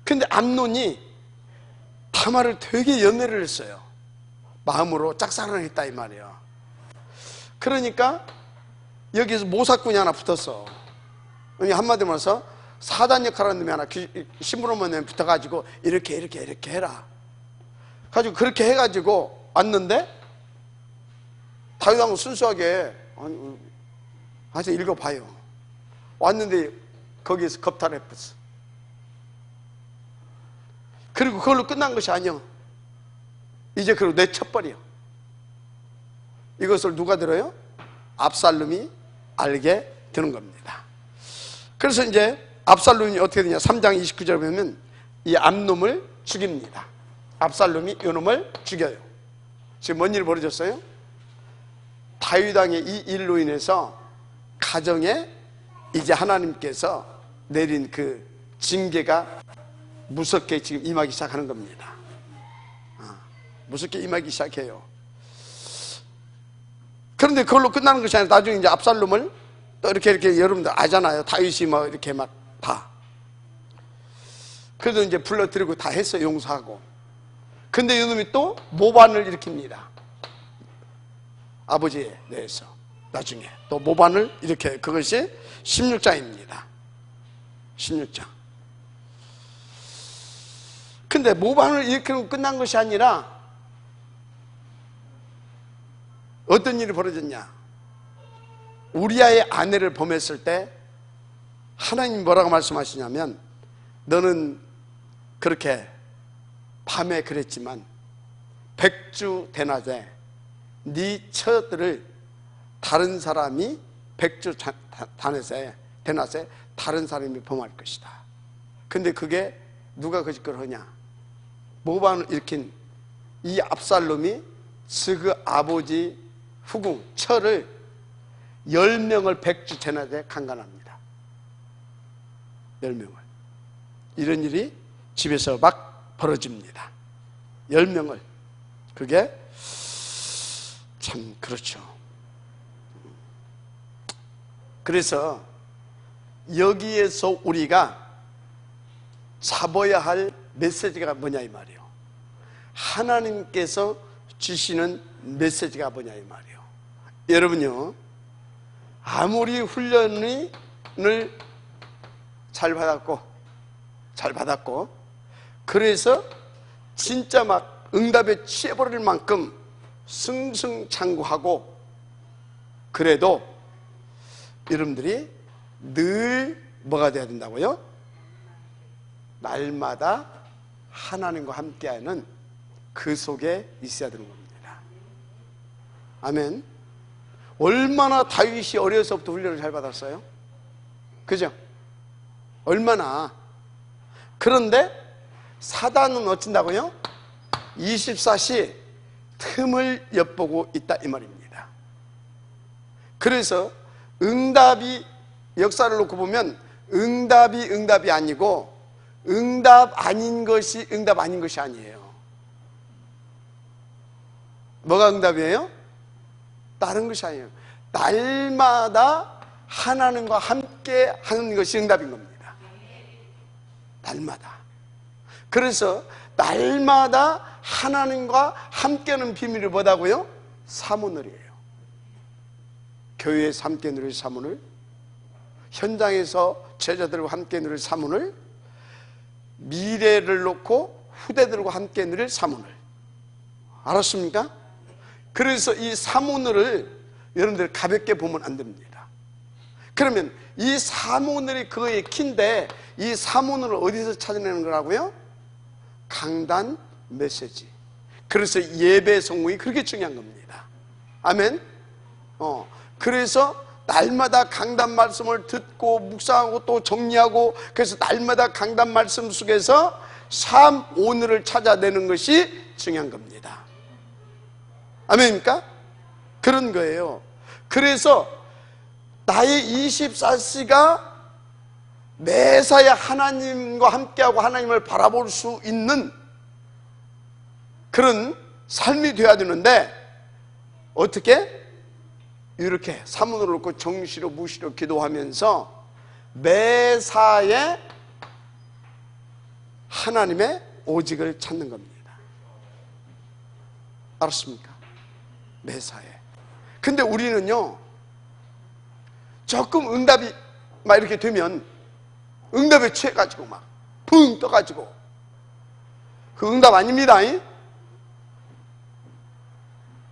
근데 암논이 다말을 되게 연애를 했어요. 마음으로 짝사랑을 했다 이 말이에요. 그러니까 여기서 모사꾼이 하나 붙었어. 한마디로 말해서 사단 역할하는 놈이 하나 심부름원에 붙어가지고 이렇게 해라 가지고 그렇게 해가지고 왔는데, 다윗 왕은 순수하게 하여튼 읽어봐요. 왔는데 거기에서 겁탈을 해버렸어. 그리고 그걸로 끝난 것이 아니야. 이제 그걸 내쳐버려. 이것을 누가 들어요? 압살롬이 알게 되는 겁니다. 그래서 이제 압살롬이 어떻게 되냐? 3장 29절에 보면 이 암놈을 죽입니다. 압살롬이 이놈을 죽여요. 지금 뭔 일이 벌어졌어요? 다윗 왕의 이 일로 인해서 가정에 이제 하나님께서 내린 그 징계가 무섭게 지금 임하기 시작하는 겁니다. 무섭게 임하기 시작해요. 그런데 그걸로 끝나는 것이 아니라 나중에 이제 압살롬을 또 이렇게 여러분들 아잖아요. 다윗이 뭐 이렇게 막 다. 그래도 이제 불러들이고 다 했어, 용서하고. 근데 이놈이 또 모반을 일으킵니다. 아버지에 대해서. 나중에 또 모반을 이렇게, 그것이 16장입니다. 16장. 근데 모반을 일으키고 끝난 것이 아니라 어떤 일이 벌어졌냐? 우리아의 아내를 범했을 때 하나님 뭐라고 말씀하시냐면, 너는 그렇게 밤에 그랬지만 백주 대낮에 네 처들을 다른 사람이 백주 대낮에 다른 사람이 범할 것이다. 근데 그게 누가 그 짓을 하냐? 모반을 일으킨 이 압살롬이 그 아버지 후궁 처를 10명을 백주 대낮에 강간합니다. 10명을. 이런 일이 집에서 막 벌어집니다. 10명을. 그게 참 그렇죠. 그래서 여기에서 우리가 잡아야 할 메시지가 뭐냐 이 말이에요. 하나님께서 주시는 메시지가 뭐냐 이 말이에요. 여러분요, 아무리 훈련을 잘 받았고 그래서 진짜 막 응답에 취해버릴 만큼 승승장구하고 그래도 여러분들이 늘 뭐가 돼야 된다고요? 날마다 하나님과 함께하는 그 속에 있어야 되는 겁니다. 아멘. 얼마나 다윗이 어려서부터 훈련을 잘 받았어요? 그죠? 얼마나. 그런데 사단은 어쩐다고요? 24시 틈을 엿보고 있다 이 말입니다. 그래서 응답이, 역사를 놓고 보면 응답이 아니고 응답 아닌 것이 응답 아닌 것이 아니에요. 뭐가 응답이에요? 다른 것이 아니에요. 날마다 하나님과 함께 하는 것이 응답인 겁니다. 날마다. 그래서 날마다 하나님과 함께하는 비밀이 뭐다고요? 사모늘이에요. 교회에서 함께 누릴 사모늘, 현장에서 제자들과 함께 누릴 사모늘, 미래를 놓고 후대들과 함께 누릴 사모늘. 알았습니까? 그래서 이 사모늘을 여러분들 가볍게 보면 안 됩니다. 그러면 이 사모늘이 그거의 키인데, 이 사모늘을 어디서 찾아내는 거라고요? 강단 메시지. 그래서 예배 성공이 그렇게 중요한 겁니다. 아멘. 그래서 날마다 강단 말씀을 듣고 묵상하고 또 정리하고, 그래서 날마다 강단 말씀 속에서 삶 오늘을 찾아내는 것이 중요한 겁니다. 아멘입니까? 그런 거예요. 그래서 나의 24시가 매사에 하나님과 함께하고 하나님을 바라볼 수 있는 그런 삶이 되어야 되는데, 어떻게? 이렇게 사문을 놓고 정시로 무시로 기도하면서 매사에 하나님의 오직을 찾는 겁니다. 알았습니까? 매사에. 근데 우리는요, 조금 응답이 막 이렇게 되면 응답에 취해가지고 막 붕 떠가지고, 그 응답 아닙니다.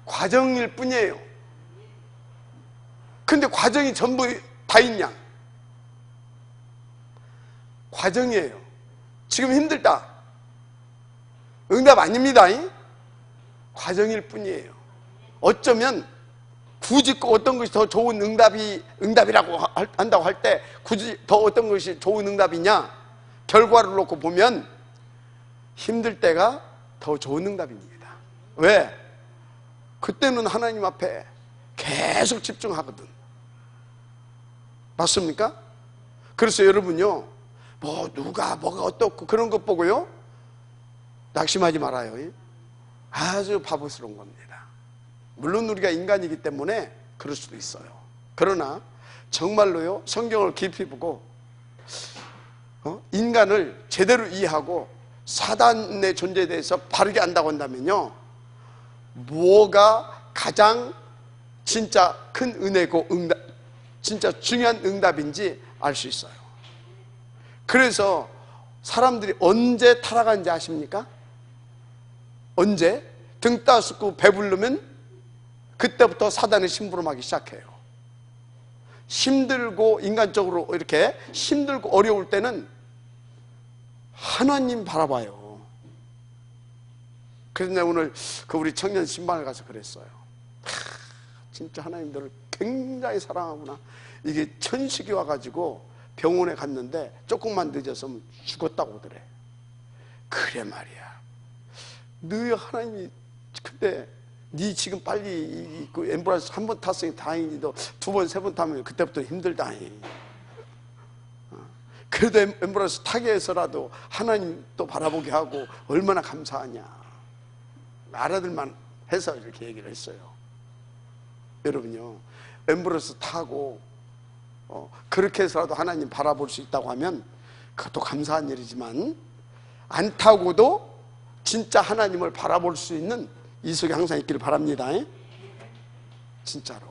과정일 뿐이에요. 근데 과정이 전부 다 있냐? 과정이에요. 지금 힘들다. 응답 아닙니다. 과정일 뿐이에요. 어쩌면 굳이 어떤 것이 더 좋은 응답이라고 한다고 할 때, 굳이 더 어떤 것이 좋은 응답이냐? 결과를 놓고 보면 힘들 때가 더 좋은 응답입니다. 왜? 그때는 하나님 앞에 계속 집중하거든. 맞습니까? 그래서 여러분요, 누가 뭐가 어떻고 그런 것 보고요 낙심하지 말아요. 아주 바보스러운 겁니다. 물론 우리가 인간이기 때문에 그럴 수도 있어요. 그러나 정말로요, 성경을 깊이 보고 인간을 제대로 이해하고 사단의 존재에 대해서 바르게 안다고 한다면요, 뭐가 가장 진짜 큰 은혜고 진짜 중요한 응답인지 알 수 있어요. 그래서 사람들이 언제 타락한지 아십니까? 언제? 등 따스고 배부르면 그때부터 사단의 심부름하기 시작해요. 힘들고 인간적으로 이렇게 힘들고 어려울 때는 하나님 바라봐요. 그래서 내가 오늘 우리 청년 신방을 가서 그랬어요. 진짜 하나님 너를 굉장히 사랑하구나. 이게 천식이 와가지고 병원에 갔는데 조금만 늦었으면 죽었다고 그래. 그래 말이야. 너희 하나님이, 근데 네 지금 빨리 그 앰뷸런스 한 번 탔으니 다행이지, 너 두 번, 세 번 타면 그때부터 힘들다. 그래도 앰뷸런스 타게 해서라도 하나님 또 바라보게 하고 얼마나 감사하냐. 알아들만 해서 이렇게 얘기를 했어요. 여러분요, 앰뷸런스 타고 그렇게 해서라도 하나님 바라볼 수 있다고 하면 그것도 감사한 일이지만, 안 타고도 진짜 하나님을 바라볼 수 있는 이 속에 항상 있기를 바랍니다. 진짜로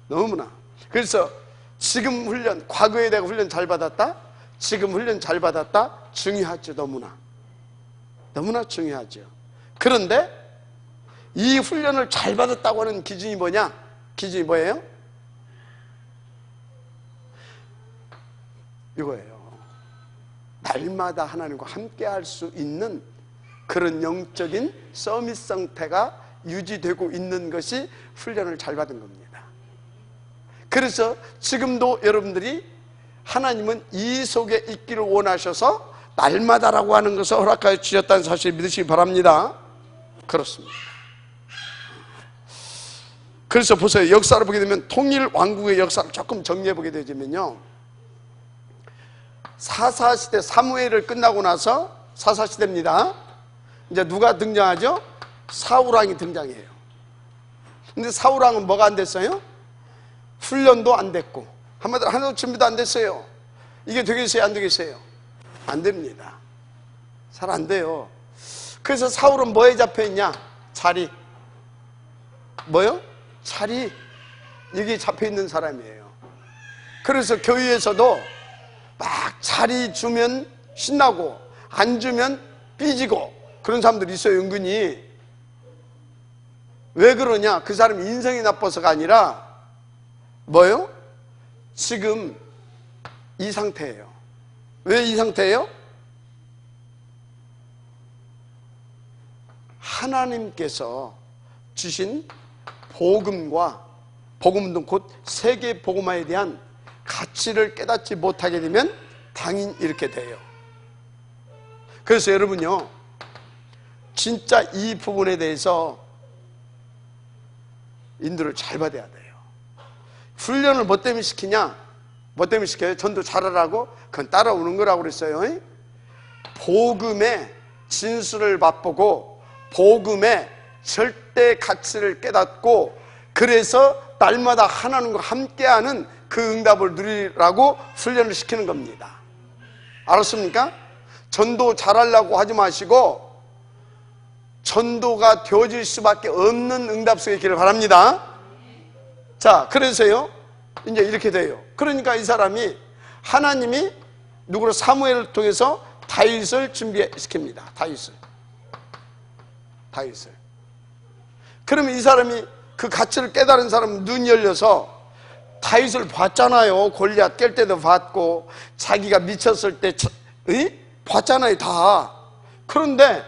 너무나. 그래서 지금 훈련, 과거에 내가 훈련 잘 받았다, 지금 훈련 잘 받았다, 중요하죠. 너무나 중요하죠. 그런데 이 훈련을 잘 받았다고 하는 기준이 뭐냐? 기준이 뭐예요? 이거예요. 날마다 하나님과 함께 할 수 있는 그런 영적인 서밋 상태가 유지되고 있는 것이 훈련을 잘 받은 겁니다. 그래서 지금도 여러분들이 하나님은 이 속에 있기를 원하셔서 날마다라고 하는 것을 허락하여 주셨다는 사실을 믿으시기 바랍니다. 그렇습니다. 그래서 보세요. 역사를 보게 되면 통일 왕국의 역사를 조금 정리해 보게 되면요, 사사시대 사무엘을 끝나고 나서 사사시대입니다. 이제 누가 등장하죠? 사울왕이 등장해요. 근데 사울왕은 뭐가 안 됐어요? 훈련도 안 됐고 한마디로 하나도 준비도 안 됐어요. 이게 되겠어요? 안 되겠어요? 안 됩니다. 잘 안 돼요. 그래서 사울은 뭐에 잡혀있냐? 자리. 뭐요? 자리. 여기 잡혀있는 사람이에요. 그래서 교회에서도 막 자리 주면 신나고 안 주면 삐지고 그런 사람들이 있어요. 은근히. 왜 그러냐? 그 사람이 인성이 나빠서가 아니라 뭐요? 지금 이 상태예요. 왜 이 상태예요? 하나님께서 주신 복음과 복음은 곧 세계 복음화에 대한 가치를 깨닫지 못하게 되면 당연히 이렇게 돼요. 그래서 여러분요, 진짜 이 부분에 대해서 인도를 잘 받아야 돼요. 훈련을 뭐 때문에 시키냐? 뭐 때문에 시켜요? 전도 잘하라고? 그건 따라오는 거라고 그랬어요. 복음의 진수를 맛보고 복음의 절대 가치를 깨닫고 그래서 날마다 하나님과 함께하는 그 응답을 누리라고 훈련을 시키는 겁니다. 알았습니까? 전도 잘하려고 하지 마시고 전도가 되어질 수밖에 없는 응답 속에 있기를 바랍니다. 자, 그래서요 이제 이렇게 돼요. 그러니까 이 사람이 하나님이 누구로 사무엘을 통해서 다윗을 준비시킵니다. 다윗을. 그러면 이 사람이 그 가치를 깨달은 사람은 눈이 열려서 다윗을 봤잖아요. 골리앗 깰 때도 봤고 자기가 미쳤을 때 봤잖아요. 다. 그런데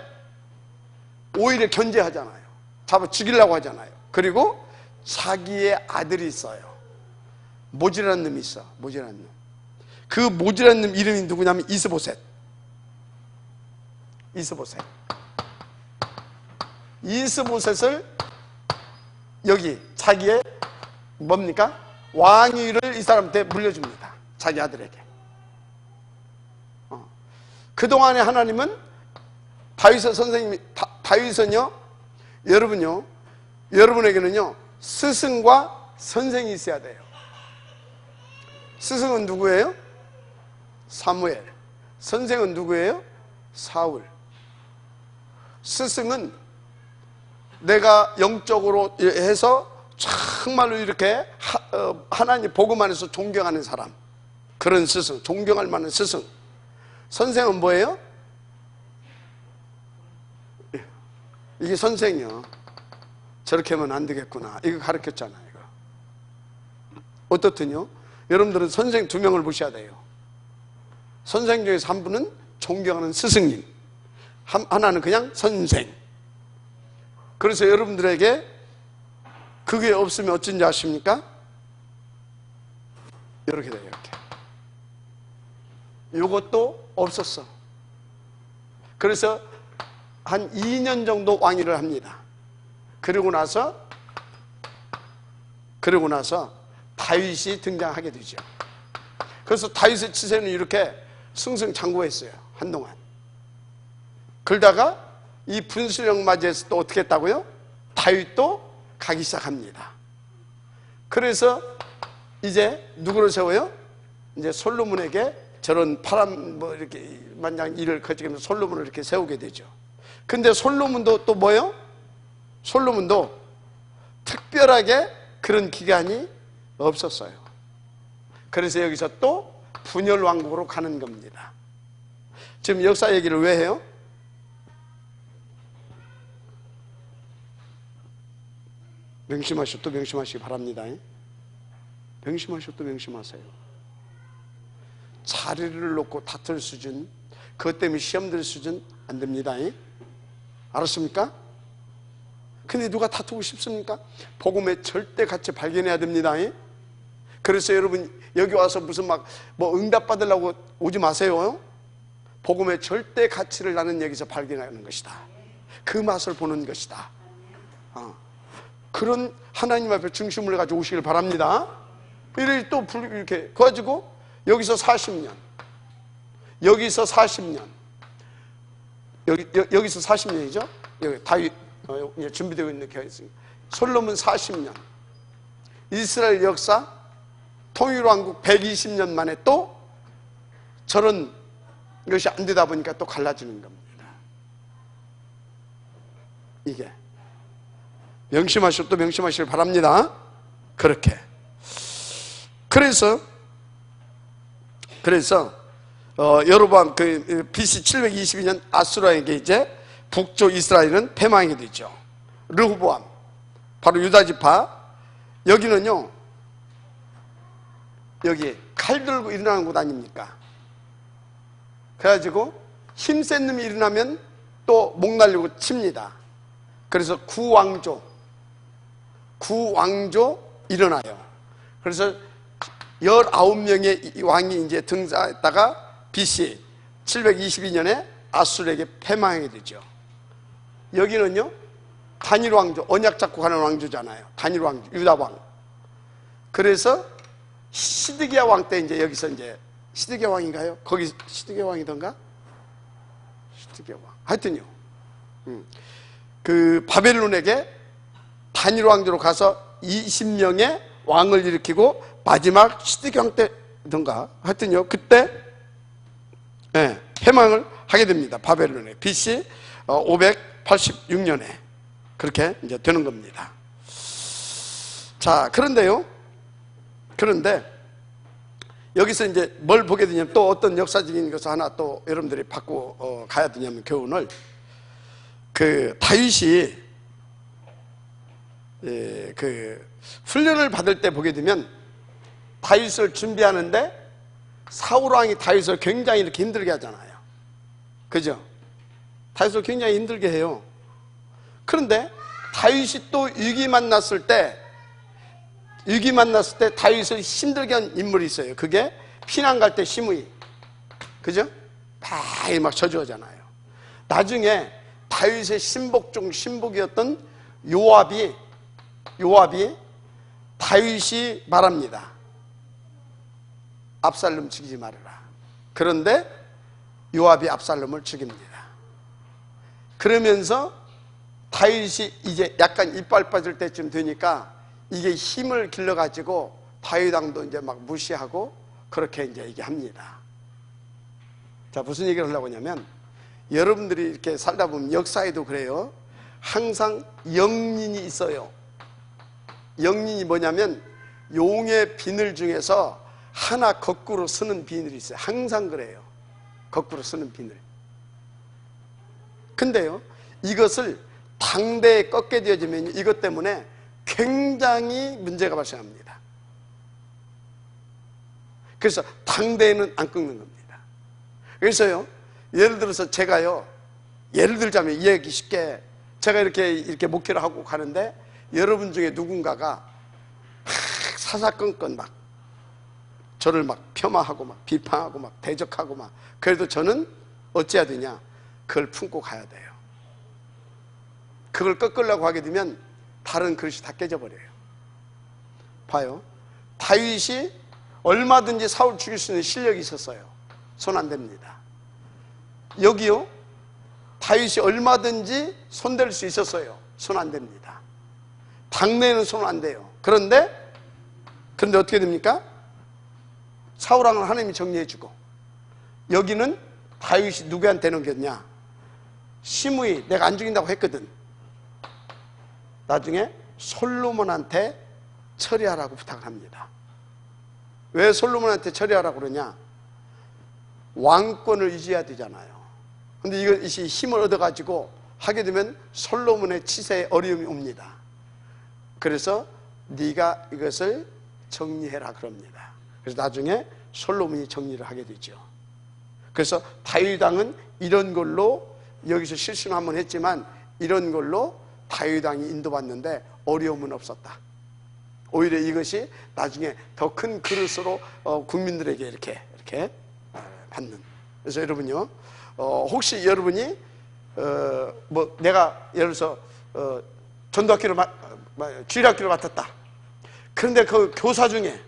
오히려 견제하잖아요. 잡아 죽이려고 하잖아요. 그리고 자기의 아들이 있어요. 모지라는 놈이 있어. 모지라는 놈. 그 모지라는 놈 이름이 누구냐면 이스보셋. 이스보셋을 여기 자기의 뭡니까? 왕위를 이 사람한테 물려줍니다. 자기 아들에게. 그동안에 하나님은 다윗의 선생님이 다윗은요, 여러분요, 여러분에게는요 스승과 선생이 있어야 돼요. 스승은 누구예요? 사무엘. 선생은 누구예요? 사울. 스승은 내가 영적으로 해서 정말로 이렇게 하나님 복음 안에서 존경하는 사람, 그런 스승, 존경할 만한 스승. 선생은 뭐예요? 이게 선생이요. 저렇게 하면 안 되겠구나. 이거 가르쳤잖아요. 이거. 어떻든요? 여러분들은 선생 2명을 보셔야 돼요. 선생 중에서 한 분은 존경하는 스승님, 하나는 그냥 선생. 그래서 여러분들에게 그게 없으면 어쩐지 아십니까? 이렇게 돼요. 이렇게. 이것도 없었어. 그래서 한 2년 정도 왕위를 합니다. 그러고 나서 다윗이 등장하게 되죠. 그래서 다윗의 치세는 이렇게 승승장구했어요. 한동안. 그러다가 이 분수령 맞이해서 또 어떻게 했다고요? 다윗도 가기 시작합니다. 그래서 이제 누구를 세워요? 이제 솔로몬에게 저런 파란 뭐 이렇게 만장 일을 거치면서 솔로몬을 이렇게 세우게 되죠. 근데 솔로몬도 또 뭐예요? 솔로몬도 특별하게 그런 기간이 없었어요. 그래서 여기서 또 분열 왕국으로 가는 겁니다. 지금 역사 얘기를 왜 해요? 명심하시고 또 명심하시기 바랍니다. 명심하시고 또 명심하세요. 자리를 놓고 다툴 수준, 그것 때문에 시험 들 수준 안 됩니다. 알았습니까? 근데 누가 다투고 싶습니까? 복음의 절대 가치 발견해야 됩니다. 그래서 여러분 여기 와서 무슨 막 뭐 응답 받으려고 오지 마세요. 복음의 절대 가치를 나는 여기서 발견하는 것이다. 그 맛을 보는 것이다. 그런 하나님 앞에 중심을 가지고 오시길 바랍니다. 이렇게 또 이렇게 가지고 여기서 40년 여기서 40년. 여기서 40년이죠. 여기 다윗 준비되고 있는 교회 있습니다. 솔로몬 40년. 이스라엘 역사 통일왕국 120년 만에 또 저런 것이 안 되다 보니까 또 갈라지는 겁니다. 이게 명심하시고 또 명심하시길 바랍니다. 그렇게. 그래서 여로보암 BC 722년 아수라에게 이제 북쪽 이스라엘은 패망하게 되죠. 르호보암 바로 유다 지파. 여기는요, 여기 칼 들고 일어나는 곳 아닙니까? 그래가지고 힘센 놈이 일어나면 또 목 날리고 칩니다. 그래서 구왕조 일어나요. 그래서 19명의 왕이 이제 등장했다가 BC 722년에 아수르에게 패망하게 되죠. 여기는요, 단일 왕조, 언약 잡고 가는 왕조잖아요. 단일 왕조, 유다 왕. 그래서 시드기야 왕 때 이제 여기서 이제 시드기야 왕인가요? 거기 시드기야 왕이던가? 시드기야 왕. 하여튼요. 그 바벨론에게 단일 왕조로 가서 20명의 왕을 일으키고 마지막 시드기야 왕 때던가. 하여튼요. 그때 패망을 하게 됩니다. 바벨론에. BC 586년에 그렇게 이제 되는 겁니다. 자, 그런데 여기서 이제 뭘 보게 되냐면 또 어떤 역사적인 것을 하나 또 여러분들이 받고 가야 되냐면 교훈을, 그 다윗이 그 훈련을 받을 때 보게 되면 다윗을 준비하는데 사울 왕이 다윗을 굉장히 이렇게 힘들게 하잖아요. 그죠? 다윗을 굉장히 힘들게 해요. 그런데 다윗이 또 위기 만났을 때 다윗을 힘들게 한 인물이 있어요. 그게 피난 갈 때 시므이. 그죠? 막 저주하잖아요. 나중에 다윗의 신복 중 신복이었던 요압이 다윗이 말합니다. 압살롬 죽이지 말아라. 그런데 요압이 압살롬을 죽입니다. 그러면서 다윗이 이제 약간 이빨 빠질 때쯤 되니까 이게 힘을 길러가지고 다윗 왕도 이제 막 무시하고 그렇게 이제 얘기합니다. 자, 무슨 얘기를 하려고 하냐면, 여러분들이 이렇게 살다 보면 역사에도 그래요. 항상 영린이 있어요. 영린이 뭐냐면 용의 비늘 중에서 하나 거꾸로 쓰는 비늘이 있어요. 항상 그래요. 거꾸로 쓰는 비늘. 근데요, 이것을 당대에 꺾게 되어지면 이것 때문에 굉장히 문제가 발생합니다. 그래서 당대에는 안 꺾는 겁니다. 그래서요, 예를 들어서 제가요, 예를 들자면 이해하기 쉽게, 제가 이렇게 목회를 하고 가는데 여러분 중에 누군가가 막 사사건건 막 저를 막 폄하하고 막 비판하고 막 대적하고 막, 그래도 저는 어찌해야 되냐? 그걸 품고 가야 돼요. 그걸 꺾으려고 하게 되면 다른 그릇이 다 깨져버려요. 봐요. 다윗이 얼마든지 사울 죽일 수 있는 실력이 있었어요. 손 안 댑니다. 여기요, 다윗이 얼마든지 손댈 수 있었어요. 손 안 댑니다. 당내에는 손 안 대요. 그런데 어떻게 됩니까? 사울왕은 하나님이 정리해주고, 여기는 다윗이 누구한테 넘겼냐? 시므이, 내가 안 죽인다고 했거든. 나중에 솔로몬한테 처리하라고 부탁을 합니다. 왜 솔로몬한테 처리하라고 그러냐? 왕권을 유지해야 되잖아요. 근데 이것이 힘을 얻어가지고 하게 되면 솔로몬의 치세에 어려움이 옵니다. 그래서 네가 이것을 정리해라 그럽니다. 그래서 나중에 솔로몬이 정리를 하게 되죠. 그래서 다윗 왕은 이런 걸로, 여기서 실수는 한번 했지만 이런 걸로 다윗 왕이 인도받는데 어려움은 없었다. 오히려 이것이 나중에 더 큰 그릇으로 국민들에게 이렇게 받는. 그래서 여러분요, 혹시 여러분이 뭐 내가 예를 들어서 전도학교를 주일학교를 맡았다. 그런데 그 교사 중에,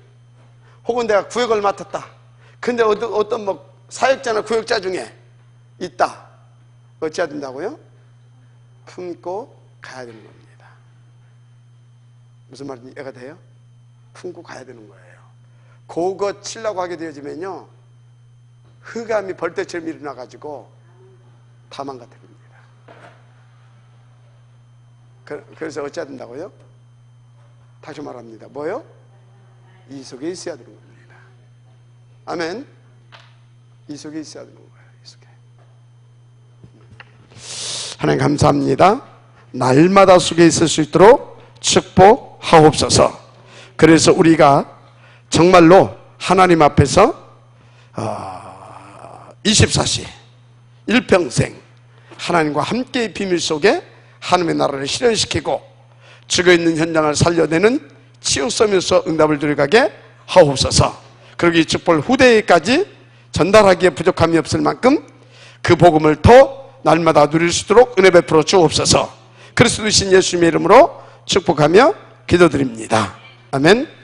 혹은 내가 구역을 맡았다. 근데 어떤 뭐 사역자나 구역자 중에 있다. 어찌해야 된다고요? 품고 가야 되는 겁니다. 무슨 말인지 이해가 돼요? 품고 가야 되는 거예요. 그거 치려고 하게 되어지면요, 흑암이 벌떼처럼 일어나가지고 다 망가뜨립니다. 그래서 어찌해야 된다고요? 다시 말합니다. 뭐요? 이 속에 있어야 되는 겁니다. 아멘. 이 속에 있어야 되는 거예요. 이 속에. 하나님 감사합니다. 날마다 속에 있을 수 있도록 축복하옵소서. 그래서 우리가 정말로 하나님 앞에서 24시 일평생 하나님과 함께의 비밀 속에 하나님의 나라를 실현시키고 죽어있는 현장을 살려내는 치유서면서 응답을 들어가게 하옵소서. 그리고 이 축복을 후대에까지 전달하기에 부족함이 없을 만큼 그 복음을 더 날마다 누릴 수 있도록 은혜 베풀어 주옵소서. 그리스도이신 예수님의 이름으로 축복하며 기도드립니다. 아멘.